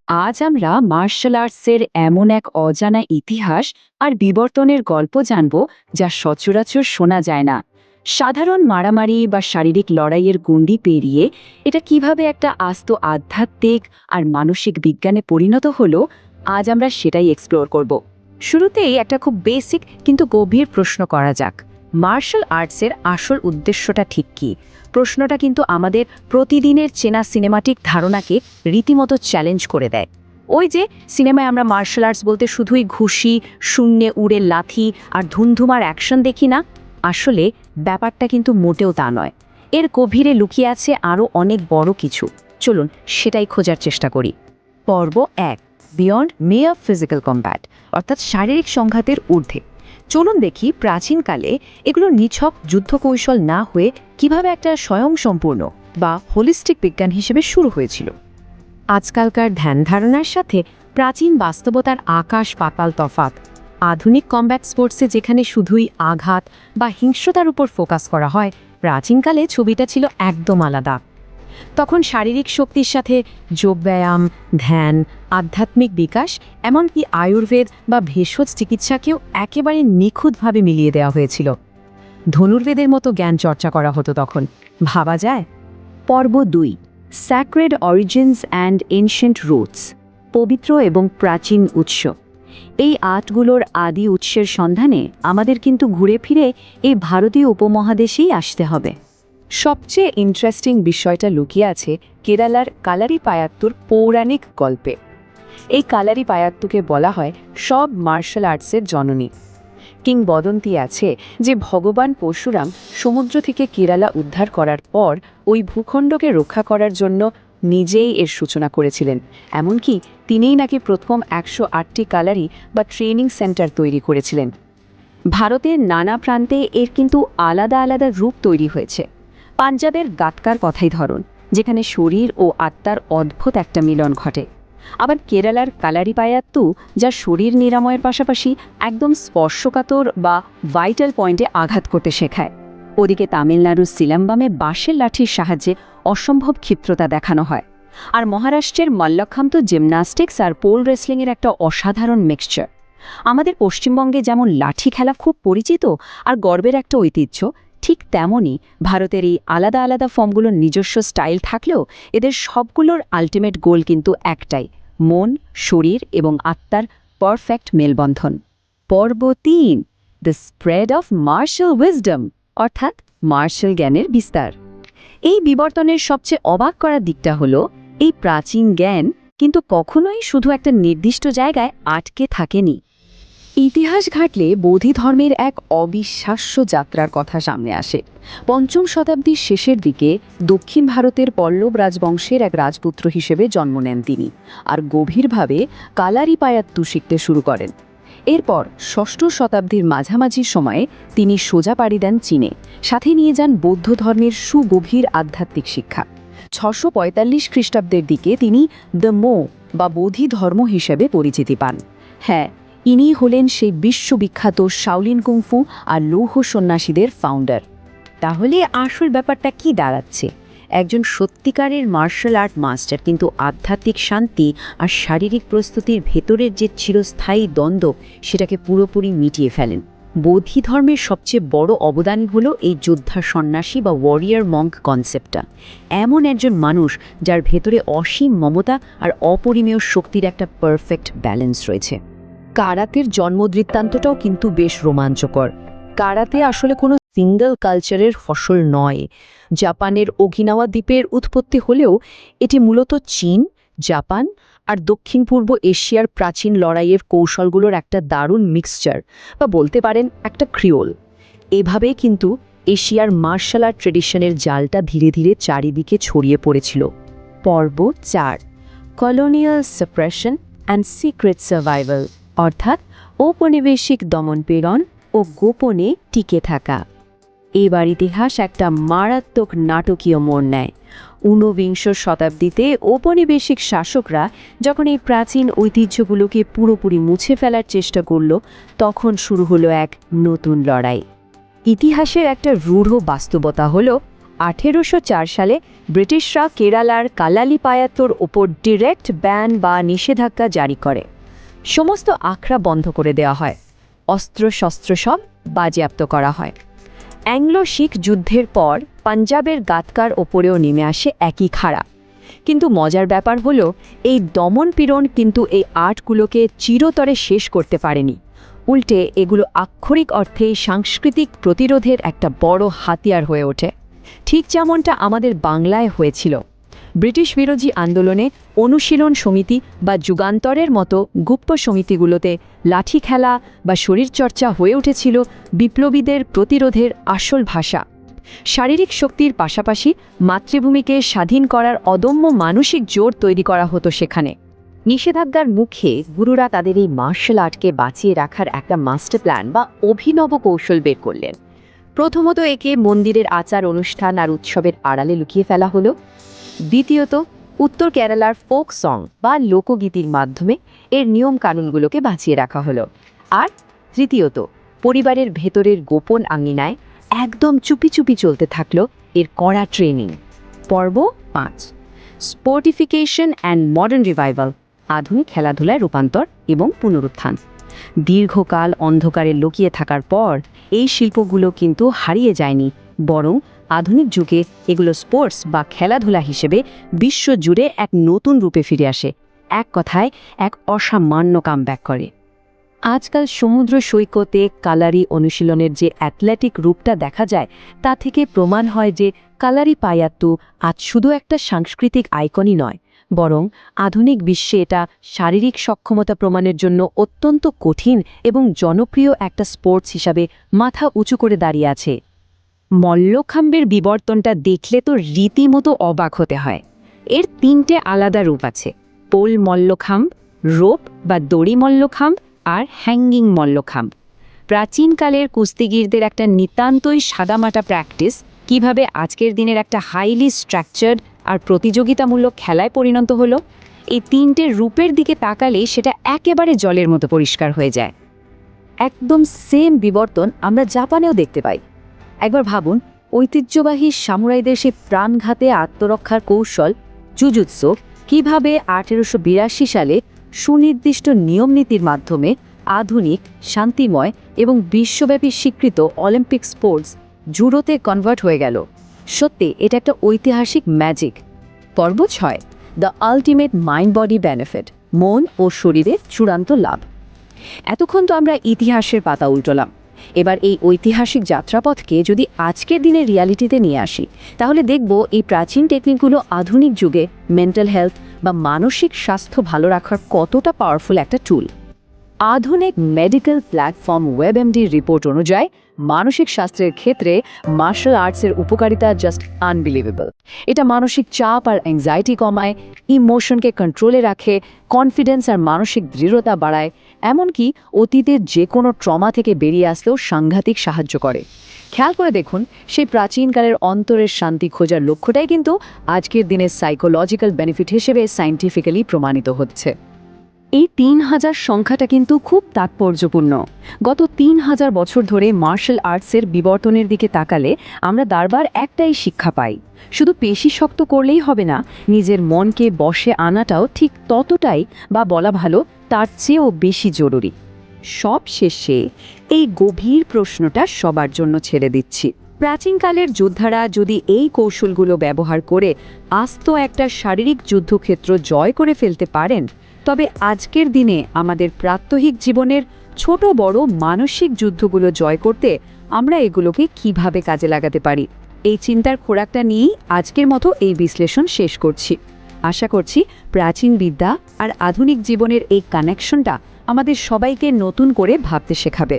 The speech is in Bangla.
আজ আমরা মার্শাল আর্টসের এমন এক অজানা ইতিহাস আর বিবর্তনের গল্প জানব যা সচরাচর শোনা যায় না। সাধারণ মারামারি বা শারীরিক লড়াইয়ের গণ্ডি পেরিয়ে এটা কিভাবে একটা আস্ত আধ্যাত্মিক আর মানসিক বিজ্ঞানে পরিণত হলো, আজ আমরা সেটাই এক্সপ্লোর করব। শুরুতেই একটা খুব বেসিক কিন্তু গভীর প্রশ্ন করা যাক। মার্শাল আর্টসের আসল উদ্দেশ্যটা ঠিক কী? প্রশ্নটা কিন্তু আমাদের প্রতিদিনের চেনা সিনেমাটিক ধারণাকে রীতিমতো চ্যালেঞ্জ করে দেয়। ওই যে সিনেমায় আমরা মার্শাল আর্টস বলতে শুধুই ঘুষি, শূন্যে উড়ে লাথি আর ধুমধুমার অ্যাকশন দেখি না। আসলে ব্যাপারটা কিন্তু মোটেও তা নয়। এর গভীরে লুকিয়ে আছে আরও অনেক বড় কিছু। চলুন সেটাই খোঁজার চেষ্টা করি। পর্ব ১, বিয়ন্ড মেয়ার ফিজিক্যাল কম্ব্যাট, অর্থাৎ শারীরিক সংঘাতের ঊর্ধ্বে। চলুন দেখি প্রাচীনকালে এগুলো নিছক যুদ্ধকৌশল না হয়ে কিভাবে একটা স্বয়ংসম্পূর্ণ বা হোলিস্টিক বিজ্ঞান হিসেবে শুরু হয়েছিল। আজকালকার ধ্যান ধারণার সাথে প্রাচীন বাস্তবতার আকাশ পাতাল তফাত। আধুনিক কমব্যাট স্পোর্টসে যেখানে শুধুই আঘাত বা হিংস্রতার উপর ফোকাস করা হয়, প্রাচীনকালে ছবিটা ছিল একদম আলাদা। তখন শারীরিক শক্তির সাথে যোগব্যায়াম, ধ্যান, আধ্যাত্মিক বিকাশ, এমনকি আয়ুর্বেদ বা ভেষজ চিকিৎসাকেও একেবারে নিখুঁতভাবে মিলিয়ে দেওয়া হয়েছিল। ধনুর্বেদের মতো জ্ঞান চর্চা করা হতো তখন, ভাবা যায়। পর্ব ২, sacred origins and ancient roots, পবিত্র এবং প্রাচীন উৎস। এই আর্টগুলোর আদি উৎসের সন্ধানে আমাদের কিন্তু ঘুরে ফিরে এই ভারতীয় উপমহাদেশেই আসতে হবে। সবচেয়ে ইন্টারেস্টিং বিষয়টা লুকিয়ে আছে কেরালার কালারিপায়াত্তুর পৌরাণিক গল্পে। এই কালারিপায়াত্তুকে বলা হয় সব মার্শাল আর্টসের জননী। কিংবদন্তি আছে যে ভগবান পরশুরাম সমুদ্র থেকে কেরালা উদ্ধার করার পর ওই ভূখণ্ডকে রক্ষা করার জন্য নিজেই এর সূচনা করেছিলেন। এমনকি তিনিই নাকি প্রথম ১০৮টি কালারি বা ট্রেনিং সেন্টার তৈরি করেছিলেন। ভারতের নানা প্রান্তে এর কিন্তু আলাদা আলাদা রূপ তৈরি হয়েছে। পাঞ্জাবের গাতকার কথাই ধরুন, যেখানে শরীর ও আত্মার অদ্ভুত একটা মিলন ঘটে। আবার কেরালার কালারিপায়াত্তু, যা শরীর নিরাময়ের পাশাপাশি একদম স্পর্শকাতর বা ভাইটাল পয়েন্টে আঘাত করতে শেখায়। ওদিকে তামিলনাড়ুর সিলাম্বামে বাঁশের লাঠির সাহায্যে অসম্ভব ক্ষিপ্রতা দেখানো হয়। আর মহারাষ্ট্রের মল্লখাম্ব তো জিমন্যাস্টিক্স আর পোল রেসলিংয়ের একটা অসাধারণ মিক্সচার। আমাদের পশ্চিমবঙ্গে যেমন লাঠি খেলা খুব পরিচিত আর গর্বের একটা ঐতিহ্য, ঠিক তেমনই ভারতের এই আলাদা আলাদা ফর্মগুলোর নিজস্ব স্টাইল থাকলেও এদের সবগুলোর আলটিমেট গোল কিন্তু একটাই: মন, শরীর এবং আত্মার পারফেক্ট মেলবন্ধন। পর্ব ৩, the spread of martial wisdom, অর্থাৎ মার্শাল জ্ঞানের বিস্তার। এই বিবর্তনের সবচেয়ে অবাক করার দিকটা হলো, এই প্রাচীন জ্ঞান কিন্তু কখনোই শুধু একটা নির্দিষ্ট জায়গায় আটকে থাকেনি। ইতিহাস ঘাটলে বৌদ্ধ ধর্মের এক অবিশ্বাস্য যাত্রার কথা সামনে আসে। ৫ম শতাব্দীর শেষের দিকে দক্ষিণ ভারতের পল্লব রাজবংশের এক রাজপুত্র হিসেবে জন্ম নেন তিনি, আর গভীরভাবে কালারিপায়াত্তু শিখতে শুরু করেন। এরপর ৬ষ্ঠ শতাব্দীর মাঝামাঝি সময়ে তিনি সোজা পাড়ি দেন চীনে, সাথে নিয়ে যান বৌদ্ধ ধর্মের সুগভীর আধ্যাত্মিক শিক্ষা। ৬৪৫ খ্রিস্টাব্দের দিকে তিনি দ্য মো বা বোধি ধর্ম হিসেবে পরিচিতি পান। হ্যাঁ, ইনি হলেন সেই বিশ্ববিখ্যাত শাওলিন কুংফু আর লৌহ সন্ন্যাসীদের ফাউন্ডার। তাহলে আসল ব্যাপারটা কি দাঁড়াচ্ছে? একজন সত্যিকারের মার্শাল আর্ট মাস্টার কিন্তু আধ্যাত্মিক শান্তি আর শারীরিক প্রস্তুতির ভেতরের যে চিরস্থায়ী দ্বন্দ্ব, সেটাকে পুরোপুরি মিটিয়ে ফেলেন। বৌদ্ধ ধর্মের সবচেয়ে বড় অবদান হলো এই যোদ্ধা সন্ন্যাসী বা ওয়ারিয়ার মঙ্ক কনসেপ্টটা। এমন একজন মানুষ যার ভেতরে অসীম মমতা আর অপরিমেয় শক্তির একটা পারফেক্ট ব্যালেন্স রয়েছে। কারাতের জন্মদৃত্তান্তটাও কিন্তু বেশ রোমাঞ্চকর। কারাতে আসলে কোনো সিঙ্গল কালচারের ফসল নয়। জাপানের ওকিনাওয়া দ্বীপের উৎপত্তি হলেও এটি মূলত চীন, জাপান আর দক্ষিণ পূর্ব এশিয়ার প্রাচীন লড়াইয়ের কৌশলগুলোর একটা দারুণ মিক্সচার, বা বলতে পারেন একটা ক্রিওল। এভাবেই কিন্তু এশিয়ার মার্শাল আর্ট ট্রেডিশনের জালটা ধীরে ধীরে চারিদিকে ছড়িয়ে পড়েছিল। পর্ব ৪, colonial suppression and secret survival, অর্থাৎ ঔপনিবেশিক দমনপীড়ন ও গোপনে টিকে থাকা। এবার ইতিহাস একটা মারাত্মক নাটকীয় মোড় নেয়। ঊনবিংশ শতাব্দীতে ঔপনিবেশিক শাসকরা যখন এই প্রাচীন ঐতিহ্যগুলোকে পুরোপুরি মুছে ফেলার চেষ্টা করল, তখন শুরু হলো এক নতুন লড়াই। ইতিহাসের একটা রূঢ় বাস্তবতা হলো, 1804 সালে ব্রিটিশরা কেরালার কালালিপায়াত্তর ওপর ডিরেক্ট ব্যান বা নিষেধাজ্ঞা জারি করে। সমস্ত আখড়া বন্ধ করে দেওয়া হয়, অস্ত্রশস্ত্র সব বাজেয়াপ্ত করা হয়। অ্যাংলো শিখ যুদ্ধের পর পাঞ্জাবের গাতকার ওপরেও নেমে আসে একই খাড়া। কিন্তু মজার ব্যাপার হলো, এই দমনপীড়ন কিন্তু এই আর্টগুলোকে চিরতরে শেষ করতে পারেনি। উল্টে এগুলো আক্ষরিক অর্থে সাংস্কৃতিক প্রতিরোধের একটা বড় হাতিয়ার হয়ে ওঠে, ঠিক যেমনটা আমাদের বাংলায় হয়েছিল। ব্রিটিশ বিরোধী আন্দোলনে অনুশীলন সমিতি বা যুগান্তরের মতো গুপ্ত সমিতিগুলোতে লাঠি খেলা বা শরীরচর্চা হয়ে উঠেছিল বিপ্লবীদের প্রতিরোধের আসল ভাষা। শারীরিক শক্তির পাশাপাশি মাতৃভূমিকে স্বাধীন করার অদম্য মানসিক জোর তৈরি করা হতো সেখানে। নিষেধাজ্ঞার মুখে গুরুরা তাদের এই মার্শাল আর্টকে বাঁচিয়ে রাখার একটা মাস্টার প্ল্যান বা অভিনব কৌশল বের করলেন। প্রথমত, একে মন্দিরের আচার অনুষ্ঠান আর উৎসবের আড়ালে লুকিয়ে ফেলা হলো। দ্বিতীয়ত, উত্তর কেরালার ফোক সং বা লোকগীতির মাধ্যমে এর নিয়ম কানুনগুলোকে বাঁচিয়ে রাখা হলো। আর তৃতীয়ত, পরিবারের ভেতরের গোপন আঙিনায় একদম চুপি চুপি চলতে থাকলো এর কড়া ট্রেনিং। পর্ব 5, স্পোর্টিফিকেশন অ্যান্ড মডার্ন রিভাইভাল, আধুনিক খেলাধুলায় রূপান্তর এবং পুনরুত্থান। দীর্ঘকাল অন্ধকারে লুকিয়ে থাকার পর এই শিল্পগুলো কিন্তু হারিয়ে যায়নি, বরং আধুনিক যুগে এগুলো স্পোর্টস বা খেলাধুলা হিসেবে বিশ্বজুড়ে এক নতুন রূপে ফিরে আসে। এক কথায় এক অসামান্য কামব্যাক করে। আজকাল সমুদ্র সৈকতে কালারি অনুশীলনের যে অ্যাথলেটিক রূপটা দেখা যায়, তা থেকে প্রমাণ হয় যে কালারিপায়াত্তু আজ শুধু একটা সাংস্কৃতিক আইকনই নয়, বরং আধুনিক বিশ্বে এটা শারীরিক সক্ষমতা প্রমাণের জন্য অত্যন্ত কঠিন এবং জনপ্রিয় একটা স্পোর্টস হিসাবে মাথা উঁচু করে দাঁড়িয়ে আছে। মল্লখাম্বের বিবর্তনটা দেখলে তো রীতিমতো অবাক হতে হয়। এর 3টে আলাদা রূপ আছে: পোল মল্লখাম্ব, রোপ বা দড়ি মল্লখাম্ব আর হ্যাঙ্গিং মল্লখাম্ব। প্রাচীনকালের কুস্তিগীরদের একটা নিতান্তই সাদামাটা প্র্যাকটিস কিভাবে আজকের দিনের একটা হাইলি স্ট্রাকচার্ড আর প্রতিযোগিতামূলক খেলায় পরিণত হলো, এই 3টে রূপের দিকে তাকালেই সেটা একেবারে জলের মতো পরিষ্কার হয়ে যায়। একদম সেম বিবর্তন আমরা জাপানেও দেখতে পাই। একবার ভাবুন, ঐতিহ্যবাহী সামুরাইদের সেই প্রাণঘাতে আত্মরক্ষার কৌশল জুজুৎসু কিভাবে 1882 সালে সুনির্দিষ্ট নিয়মনীতির মাধ্যমে আধুনিক, শান্তিময় এবং বিশ্বব্যাপী স্বীকৃত অলিম্পিক স্পোর্টস জুডোতে কনভার্ট হয়ে গেল। সত্যি এটা একটা ঐতিহাসিক ম্যাজিক। পর্ব 6, the ultimate mind body benefit, মন ও শরীরের চূড়ান্ত লাভ। এতক্ষণ তো আমরা ইতিহাসের পাতা উল্টোলাম। এবার এই ঐতিহাসিক যাত্রাপথকে যদি আজকের দিনের রিয়ালিটিতে নিয়ে আসি, তাহলে দেখব এই প্রাচীন টেকনিকগুলো আধুনিক যুগে মেন্টাল হেলথ বা মানসিক স্বাস্থ্য ভালো রাখার কতটা পাওয়ারফুল একটা টুল। আধুনিক মেডিকেল প্ল্যাটফর্ম ওয়েবএমডির রিপোর্ট অনুযায়ী মানসিক স্বাস্থ্যের ক্ষেত্রে মার্শাল আর্টসের উপকারিতা জাস্ট আনবিলিভেবল। এটা মানসিক চাপ আর অ্যাংজাইটি কমায়, ইমোশনকে কন্ট্রোলে রাখে, কনফিডেন্স আর মানসিক দৃঢ়তা বাড়ায়, এমনকি অতীতের যে কোনো ট্রমা থেকে বেরিয়ে আসতেও সাংঘাতিক সাহায্য করে। খেয়াল করে দেখুন, সেই প্রাচীনকালের অন্তরের শান্তি খোঁজার লক্ষ্যটাই কিন্তু আজকের দিনের সাইকোলজিক্যাল বেনিফিট হিসেবে সায়েন্টিফিক্যালি প্রমাণিত হচ্ছে। এই 3000 সংখ্যাটা কিন্তু খুব তাৎপর্যপূর্ণ। গত 3000 বছর ধরে মার্শাল আর্টসের বিবর্তনের দিকে তাকালে আমরা বারবার একটাই শিক্ষা পাই: শুধু পেশি শক্ত করলেই হবে না, নিজের মনকে বশে আনাটাও ঠিক ততটাই, বা বলা ভালো তার চেয়েও বেশি জরুরি। সব শেষে এই গভীর প্রশ্নটা সবার জন্য ছেড়ে দিচ্ছি: প্রাচীনকালের যোদ্ধারা যদি এই কৌশলগুলো ব্যবহার করে আস্ত একটা শারীরিক যুদ্ধক্ষেত্র জয় করে ফেলতে পারেন, তবে আজকের দিনে আমাদের প্রাত্যহিক জীবনের ছোট বড় মানসিক যুদ্ধগুলো জয় করতে আমরা এগুলোকে কিভাবে কাজে লাগাতে পারি? এই চিন্তার খোরাকটা নিয়েই আজকের মতো এই বিশ্লেষণ শেষ করছি। আশা করছি প্রাচীন বিদ্যা আর আধুনিক জীবনের এই কানেকশনটা আমাদের সবাইকে নতুন করে ভাবতে শেখাবে।